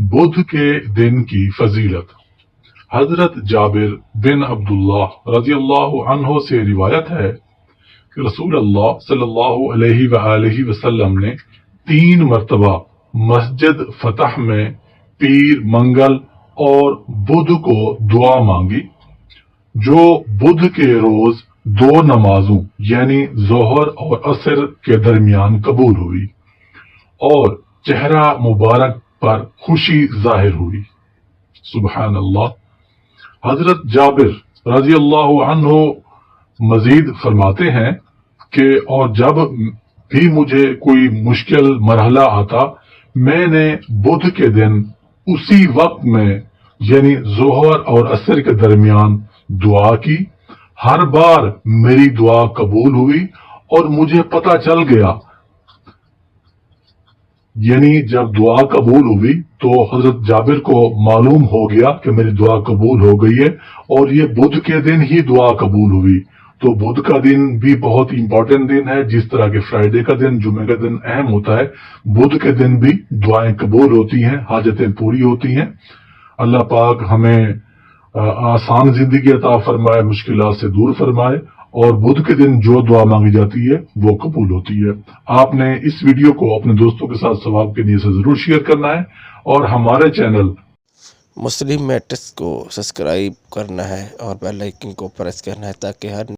بدھ کے دن کی فضیلت۔ حضرت جابر بن عبداللہ رضی اللہ عنہ سے روایت ہے کہ رسول اللہ صلی اللہ علیہ وآلہ وسلم نے 3 مرتبہ مسجد فتح میں پیر منگل اور بدھ کو دعا مانگی، جو بدھ کے روز 2 نمازوں یعنی ظہر اور عصر کے درمیان قبول ہوئی اور چہرہ مبارک پر خوشی ظاہر ہوئی۔ سبحان اللہ۔ حضرت جابر رضی اللہ عنہ مزید فرماتے ہیں کہ اور جب بھی مجھے کوئی مشکل مرحلہ آتا، میں نے بدھ کے دن اسی وقت میں یعنی ظہر اور عصر کے درمیان دعا کی۔ ہر بار میری دعا قبول ہوئی اور مجھے پتہ چل گیا، یعنی جب دعا قبول ہوئی تو حضرت جابر کو معلوم ہو گیا کہ میری دعا قبول ہو گئی ہے، اور یہ بدھ کے دن ہی دعا قبول ہوئی۔ تو بدھ کا دن بھی بہت امپورٹنٹ دن ہے، جس طرح کہ فرائیڈے کا دن، جمعے کا دن اہم ہوتا ہے، بدھ کے دن بھی دعائیں قبول ہوتی ہیں، حاجتیں پوری ہوتی ہیں۔ اللہ پاک ہمیں آسان زندگی عطا فرمائے، مشکلات سے دور فرمائے، اور بدھ کے دن جو دعا مانگی جاتی ہے وہ قبول ہوتی ہے۔ آپ نے اس ویڈیو کو اپنے دوستوں کے ساتھ ثواب کے نیت سے ضرور شیئر کرنا ہے، اور ہمارے چینل مسلم میٹرکس کو سبسکرائب کرنا ہے اور بیل آئیکن کو پریس کرنا ہے تاکہ ہر